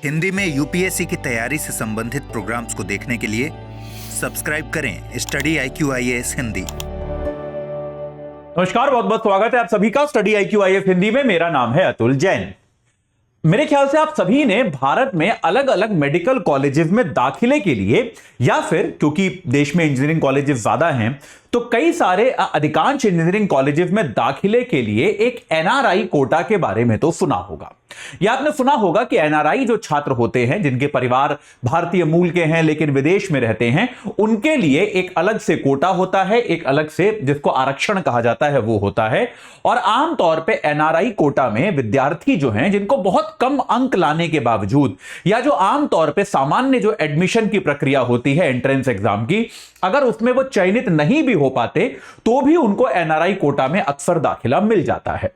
हिंदी में यूपीएससी की तैयारी से संबंधित प्रोग्राम्स को देखने के लिए सब्सक्राइब करें स्टडी IQ IAS हिंदी। नमस्कार, बहुत बहुत स्वागत है आप सभी का स्टडी IQ IAS हिंदी में। मेरा नाम है अतुल जैन। मेरे ख्याल से आप सभी ने भारत में अलग अलग मेडिकल कॉलेजेस में दाखिले के लिए या फिर क्योंकि देश में इंजीनियरिंग कॉलेजेस ज्यादा हैं तो कई सारे अधिकांश इंजीनियरिंग कॉलेजेस में दाखिले के लिए एक NRI कोटा के बारे में तो सुना होगा। या आपने सुना होगा कि NRI जो छात्र होते हैं जिनके परिवार भारतीय मूल के हैं लेकिन विदेश में रहते हैं, उनके लिए एक अलग से कोटा होता है, एक अलग से जिसको आरक्षण कहा जाता है वो होता है। और आमतौर पे NRI कोटा में विद्यार्थी जो हैं जिनको बहुत कम अंक लाने के बावजूद या जो आमतौर पे सामान्य जो एडमिशन की प्रक्रिया होती है एंट्रेंस एग्जाम की, अगर उसमें वो चयनित नहीं भी हो पाते तो भी उनको NRI कोटा में अक्सर दाखिला मिल जाता है।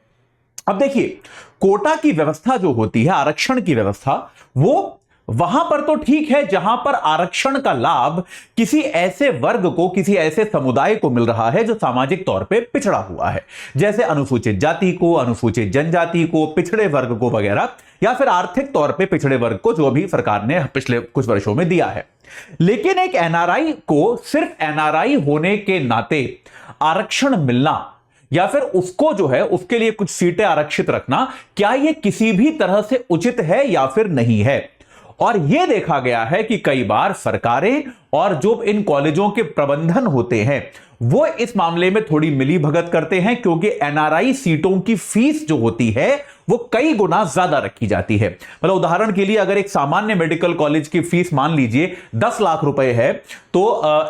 अब देखिए, कोटा की व्यवस्था जो होती है, आरक्षण की व्यवस्था, वो वहां पर तो ठीक है जहां पर आरक्षण का लाभ किसी ऐसे वर्ग को, किसी ऐसे समुदाय को मिल रहा है जो सामाजिक तौर पे पिछड़ा हुआ है, जैसे अनुसूचित जाति को, अनुसूचित जनजाति को, पिछड़े वर्ग को वगैरह, या फिर आर्थिक तौर पे पिछड़े वर्ग को, जो भी सरकार ने पिछले कुछ वर्षों में दिया है। लेकिन एक NRI को सिर्फ NRI होने के नाते आरक्षण मिलना या फिर उसको जो है उसके लिए कुछ सीटें आरक्षित रखना, क्या यह किसी भी तरह से उचित है या फिर नहीं है? और यह देखा गया है कि कई बार सरकारें और जो इन कॉलेजों के प्रबंधन होते हैं वो इस मामले में थोड़ी मिलीभगत करते हैं, क्योंकि NRI सीटों की फीस जो होती है वो कई गुना ज्यादा रखी जाती है। मतलब उदाहरण के लिए अगर एक सामान्य मेडिकल कॉलेज की फीस मान लीजिए 10 लाख रुपए है तो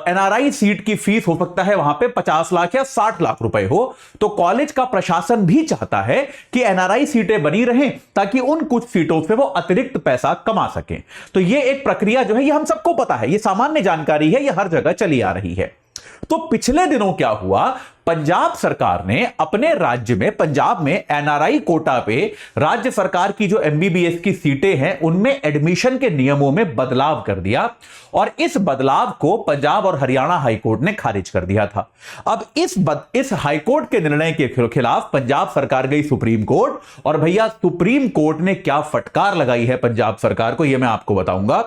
NRI सीट की फीस हो सकता है वहां पे 50 लाख या 60 लाख रुपए हो। तो कॉलेज का प्रशासन भी चाहता है कि NRI सीटें बनी रहें ताकि उन कुछ सीटों से वो अतिरिक्त पैसा कमा सकें। तो ये एक प्रक्रिया जो है ये हम सबको पता है, ये सामान्य जानकारी है, ये हर जगह चली आ रही है। तो पिछले दिनों क्या हुआ, पंजाब सरकार ने अपने राज्य में, पंजाब में NRI कोटा पे राज्य सरकार की जो MBBS की सीटें हैं उनमें एडमिशन के नियमों में बदलाव कर दिया और इस बदलाव को पंजाब और हरियाणा हाईकोर्ट ने खारिज कर दिया था। अब इस हाईकोर्ट के निर्णय के खिलाफ पंजाब सरकार गई सुप्रीम कोर्ट और भैया सुप्रीम कोर्ट ने क्या फटकार लगाई है पंजाब सरकार को, यह मैं आपको बताऊंगा।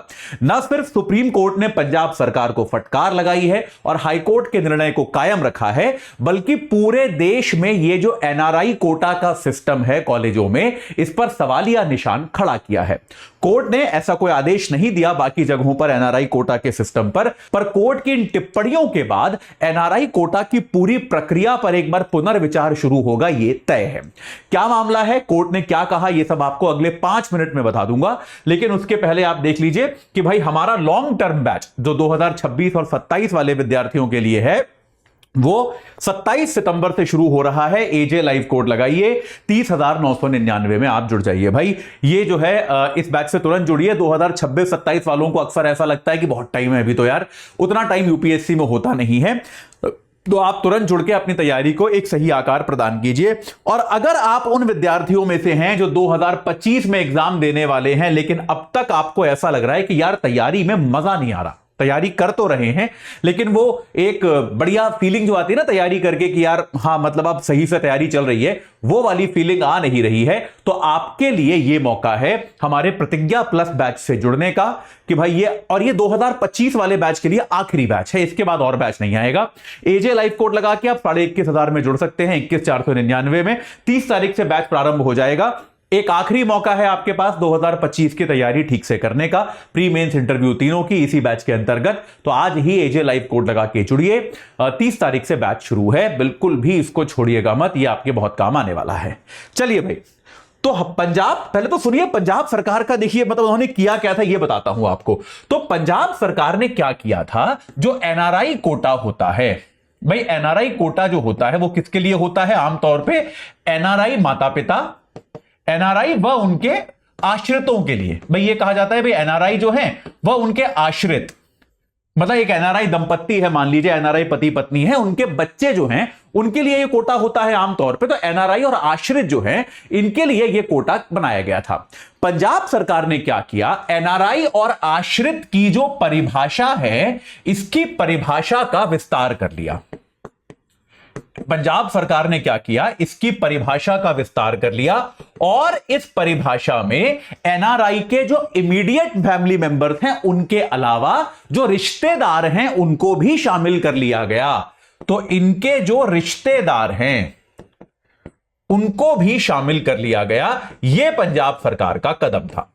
न सिर्फ सुप्रीम कोर्ट ने पंजाब सरकार को फटकार लगाई है और हाईकोर्ट के निर्णय को कायम रखा है, बल्कि पूरे देश में यह जो NRI कोटा का सिस्टम है कॉलेजों में, इस पर सवालिया निशान खड़ा किया है। कोर्ट ने ऐसा कोई आदेश नहीं दिया बाकी जगहों पर NRI कोटा के सिस्टम पर कोर्ट की इन टिप्पणियों के बाद NRI कोटा की पूरी प्रक्रिया पर एक बार पुनर्विचार शुरू होगा, यह तय है। क्या मामला है, कोर्ट ने क्या कहा, यह सब आपको अगले 5 मिनट में बता दूंगा। लेकिन उसके पहले आप देख लीजिए कि भाई हमारा लॉन्ग टर्म बैच जो 2026 और 27 वाले विद्यार्थियों के लिए है वो 27 सितंबर से शुरू हो रहा है। AJ लाइव कोड लगाइए, 30,999 में आप जुड़ जाइए भाई। ये जो है इस बैच से तुरंत जुड़िए। 2026-27 वालों को अक्सर ऐसा लगता है कि बहुत टाइम है अभी, तो यार उतना टाइम UPSC में होता नहीं है, तो आप तुरंत जुड़ के अपनी तैयारी को एक सही आकार प्रदान कीजिए। और अगर आप उन विद्यार्थियों में से हैं जो 2025 में एग्जाम देने वाले हैं लेकिन अब तक आपको ऐसा लग रहा है कि यार तैयारी में मजा नहीं आ रहा, तैयारी कर तो रहे हैं लेकिन वो एक बढ़िया फीलिंग जो आती है ना तैयारी करके कि यार हाँ मतलब अब सही से तैयारी चल रही है, वो वाली फीलिंग आ नहीं रही है, तो आपके लिए ये मौका है हमारे प्रतिज्ञा प्लस बैच से जुड़ने का कि भाई ये 2025 वाले बैच के लिए आखिरी बैच है, इसके बाद और बैच नहीं आएगा। AJ लाइव कोड लगा के आप 21,500 में जुड़ सकते हैं 21,499 में। 30 तारीख से बैच प्रारंभ हो जाएगा। एक आखिरी मौका है आपके पास 2025 की तैयारी ठीक से करने का, प्री मेंस इंटरव्यू तीनों की इसी बैच के अंतर्गत। तो आज ही AJ लाइव कोड लगा के जुड़िए। 30 तारीख से बैच शुरू है, बिल्कुल भी इसको छोड़िएगा मत, ये आपके बहुत काम आने वाला है। चलिए भाई, तो पंजाब, पहले तो सुनिए पंजाब सरकार का, देखिए मतलब उन्होंने किया क्या था ये बताता हूं आपको। तो पंजाब सरकार ने क्या किया था, जो NRI कोटा होता है भाई, NRI कोटा जो होता है वो किसके लिए होता है? आमतौर पे NRI माता पिता, NRI वह उनके आश्रितों के लिए। भाई ये कहा जाता है भाई NRI जो है वह उनके आश्रित, मतलब एक NRI दंपत्ति है, मान लीजिए NRI पति पत्नी है, उनके बच्चे जो हैं उनके लिए ये कोटा होता है आमतौर पे। तो NRI और आश्रित जो हैं इनके लिए ये कोटा बनाया गया था। पंजाब सरकार ने क्या किया, NRI और आश्रित की जो परिभाषा है इसकी परिभाषा का विस्तार कर लिया। पंजाब सरकार ने क्या किया, इसकी परिभाषा का विस्तार कर लिया और इस परिभाषा में एनआरआई के जो इमीडिएट फैमिली मेंबर्स हैं उनके अलावा जो रिश्तेदार हैं उनको भी शामिल कर लिया गया। तो इनके जो रिश्तेदार हैं उनको भी शामिल कर लिया गया। यह पंजाब सरकार का कदम था।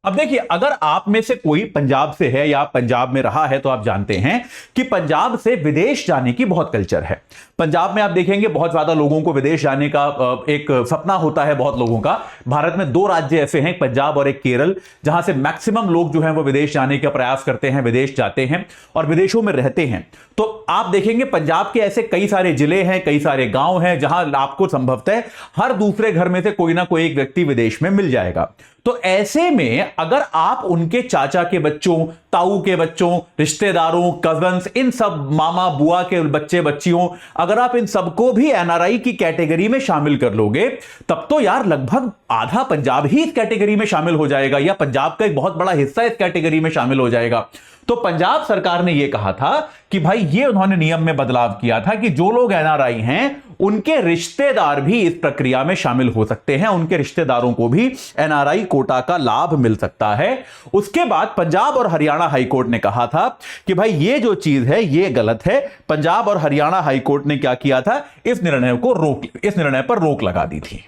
अब देखिए, अगर आप में से कोई पंजाब से है या पंजाब में रहा है तो आप जानते हैं कि पंजाब से विदेश जाने की बहुत कल्चर है। पंजाब में आप देखेंगे बहुत ज्यादा लोगों को विदेश जाने का एक सपना होता है बहुत लोगों का। भारत में 2 राज्य ऐसे हैं, पंजाब और एक केरल, जहां से मैक्सिमम लोग जो हैं वो विदेश जाने का प्रयास करते हैं, विदेश जाते हैं और विदेशों में रहते हैं। तो आप देखेंगे पंजाब के ऐसे कई सारे जिले हैं, कई सारे गांव हैं जहां आपको संभवतः हर दूसरे घर में से कोई ना कोई एक व्यक्ति विदेश में मिल जाएगा। तो ऐसे में अगर आप उनके चाचा के बच्चों, ताऊ के बच्चों, रिश्तेदारों, कजन्स, इन सब मामा बुआ के बच्चे बच्चियों, अगर आप इन सबको भी एनआरआई की कैटेगरी में शामिल कर लोगे तब तो यार लगभग आधा पंजाब ही इस कैटेगरी में शामिल हो जाएगा या पंजाब का एक बहुत बड़ा हिस्सा इस कैटेगरी में शामिल हो जाएगा। तो पंजाब सरकार ने यह कहा था कि भाई ये उन्होंने नियम में बदलाव किया था कि जो लोग एनआरआई हैं उनके रिश्तेदार भी इस प्रक्रिया में शामिल हो सकते हैं, उनके रिश्तेदारों को भी एनआरआई कोटा का लाभ मिल सकता है। उसके बाद पंजाब और हरियाणा हाईकोर्ट ने कहा था कि भाई ये जो चीज है ये गलत है। पंजाब और हरियाणा हाईकोर्ट ने क्या किया था, इस निर्णय पर रोक लगा दी थी।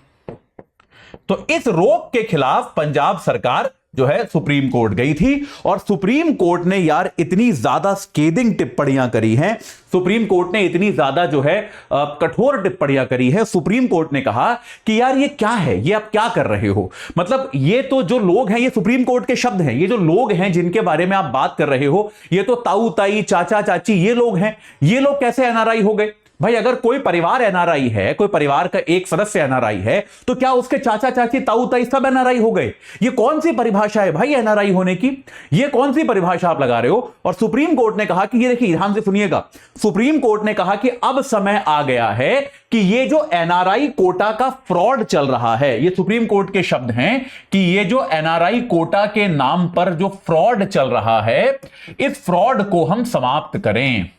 तो इस रोक के खिलाफ पंजाब सरकार जो है सुप्रीम कोर्ट गई थी और सुप्रीम कोर्ट ने यार इतनी ज्यादा स्केदिंग टिप्पणियां करी हैं, सुप्रीम कोर्ट ने इतनी ज्यादा जो है कठोर टिप्पणियां करी है। सुप्रीम कोर्ट ने कहा कि यार ये क्या है, ये आप क्या कर रहे हो, मतलब ये तो जो लोग हैं, ये सुप्रीम कोर्ट के शब्द हैं, ये जो लोग हैं जिनके बारे में आप बात कर रहे हो ये तो ताऊ ताई चाचा चाची ये लोग हैं, ये लोग कैसे एनआरआई हो गए। भाई अगर कोई परिवार एनआरआई है, कोई परिवार का एक सदस्य एनआरआई है तो क्या उसके चाचा चाची ताऊ ताई सब एनआरआई हो गए। ये कौन सी परिभाषा है भाई एनआरआई होने की, ये कौन सी परिभाषा आप लगा रहे हो। और सुप्रीम कोर्ट ने कहा कि ये देखिए ध्यान से सुनिएगा, सुप्रीम कोर्ट ने कहा कि अब समय आ गया है कि ये जो एनआरआई कोटा का फ्रॉड चल रहा है, ये सुप्रीम कोर्ट के शब्द हैं कि ये जो एनआरआई कोटा के नाम पर जो फ्रॉड चल रहा है इस फ्रॉड को हम समाप्त करें।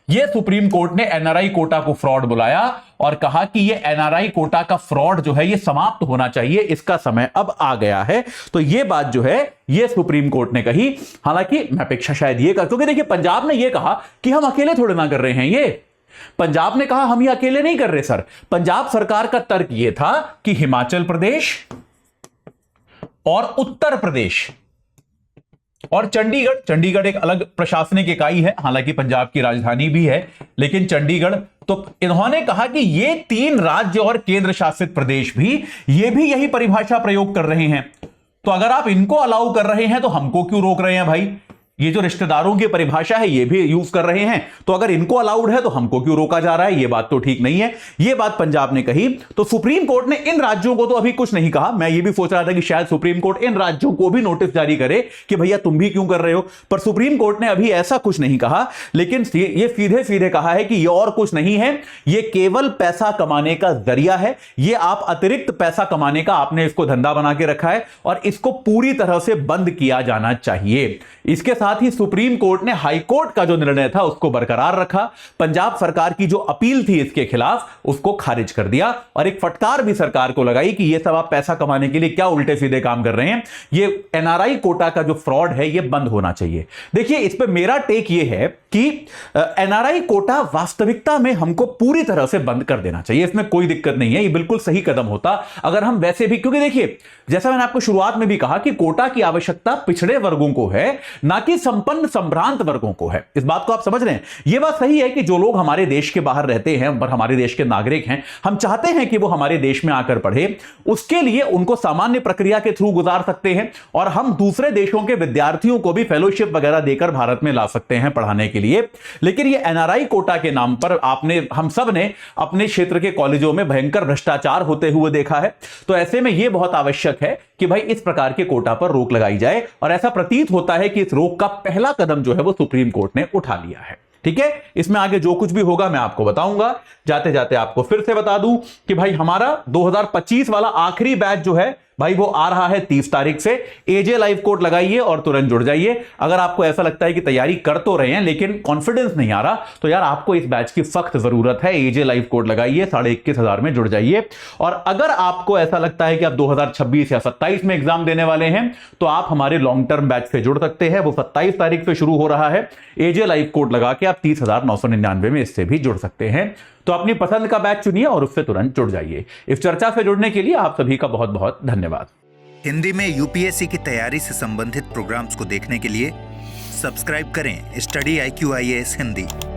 यह सुप्रीम कोर्ट ने एनआरआई कोटा को फ्रॉड बुलाया और कहा कि यह एनआरआई कोटा का फ्रॉड जो है यह समाप्त होना चाहिए, इसका समय अब आ गया है। तो यह बात जो है यह सुप्रीम कोर्ट ने कही। हालांकि मैं अपेक्षा शायद यह कर, क्योंकि देखिए पंजाब ने यह कहा कि हम अकेले थोड़े ना कर रहे हैं, ये पंजाब ने कहा हम ये अकेले नहीं कर रहे सर। पंजाब सरकार का तर्क यह था कि हिमाचल प्रदेश और उत्तर प्रदेश और चंडीगढ़ एक अलग प्रशासनिक इकाई है, हालांकि पंजाब की राजधानी भी है लेकिन चंडीगढ़, तो इन्होंने कहा कि ये 3 राज्य और केंद्र शासित प्रदेश भी ये भी यही परिभाषा प्रयोग कर रहे हैं। तो अगर आप इनको अलाउ कर रहे हैं तो हमको क्यों रोक रहे हैं भाई। ये जो रिश्तेदारों की परिभाषा है ये भी यूज कर रहे हैं, तो अगर इनको अलाउड है तो हमको क्यों रोका जा रहा है, ये बात तो ठीक नहीं है। ये बात पंजाब ने कही। तो सुप्रीम कोर्ट ने इन राज्यों को तो अभी कुछ नहीं कहा। मैं ये भी सोच रहा था कि शायद सुप्रीम कोर्ट इन राज्यों को भी नोटिस जारी करे कि भैया तुम भी क्यों कर रहे हो, पर सुप्रीम कोर्ट ने अभी ऐसा कुछ नहीं कहा। लेकिन ये सीधे सीधे कहा है कि ये और कुछ नहीं है, ये केवल पैसा कमाने का जरिया है, ये आप अतिरिक्त पैसा कमाने का आपने इसको धंधा बना के रखा है और इसको पूरी तरह से बंद किया जाना चाहिए। इसके साथ ही सुप्रीम कोर्ट ने हाई कोर्ट का जो निर्णय था उसको बरकरार रखा। पंजाब सरकार की जो अपील थी इसके खिलाफ उसको खारिज कर दिया और एक फटकार भी सरकार को लगाई कि ये सब आप पैसा कमाने के लिए क्या उल्टे सीधे काम कर रहे हैं, ये एनआरआई कोटा का जो फ्रॉड है ये बंद होना चाहिए। देखिए इस पे मेरा टेक ये है कि एनआरआई कोटा वास्तविकता में हमको पूरी तरह से बंद कर देना चाहिए, इसमें कोई दिक्कत नहीं है, ये बिल्कुल सही कदम होता अगर हम वैसे भी, क्योंकि देखिए जैसा मैंने आपको शुरुआत में भी कहा कि कोटा की आवश्यकता पिछड़े वर्गों को है ना कि संपन्न संभ्रांत वर्गों को है। इस बात को आप समझ रहे हैं। यह बात सही है कि जो लोग हमारे देश के बाहर रहते हैं और हमारे देश के नागरिक हैं, हम चाहते हैं कि वो हमारे देश में आकर पढ़े, उसके लिए उनको सामान्य प्रक्रिया के थ्रू गुजार सकते हैं और हम दूसरे देशों के विद्यार्थियों को भी फेलोशिप वगैरह देकर भारत में ला सकते हैं पढ़ाने के लिए। लेकिन ये एनआरआई कोटा के नाम पर हम सब ने अपने क्षेत्र के कॉलेजों में भयंकर भ्रष्टाचार होते हुए देखा है। तो ऐसे में यह बहुत आवश्यक है कि भाई इस प्रकार के कोटा पर रोक लगाई जाए और ऐसा प्रतीत होता है कि इस रोक का पहला कदम जो है वो सुप्रीम कोर्ट ने उठा लिया है। ठीक है, इसमें आगे जो कुछ भी होगा मैं आपको बताऊंगा। जाते जाते आपको फिर से बता दूं कि भाई हमारा 2025 वाला आखिरी बैच जो है भाई वो आ रहा है 30 तारीख से। एजे लाइव कोड लगाइए और तुरंत जुड़ जाइए। अगर आपको ऐसा लगता है कि तैयारी कर तो रहे हैं लेकिन कॉन्फिडेंस नहीं आ रहा, तो यार आपको इस बैच की सख्त जरूरत है। एजे लाइव कोड लगाइए, 21,500 में जुड़ जाइए। और अगर आपको ऐसा लगता है कि आप 2026 या 27 में एग्जाम देने वाले हैं, तो आप हमारे लॉन्ग टर्म बैच से जुड़ सकते हैं। वो 27 तारीख से शुरू हो रहा है। एजे लाइव कोड लगा के आप 30,999 में इससे भी जुड़ सकते हैं। तो अपनी पसंद का बैच चुनिए और उससे तुरंत जुड़ जाइए। इस चर्चा से जुड़ने के लिए आप सभी का बहुत बहुत धन्यवाद। हिंदी में यूपीएससी की तैयारी से संबंधित प्रोग्राम्स को देखने के लिए सब्सक्राइब करें स्टडी IQ IAS हिंदी।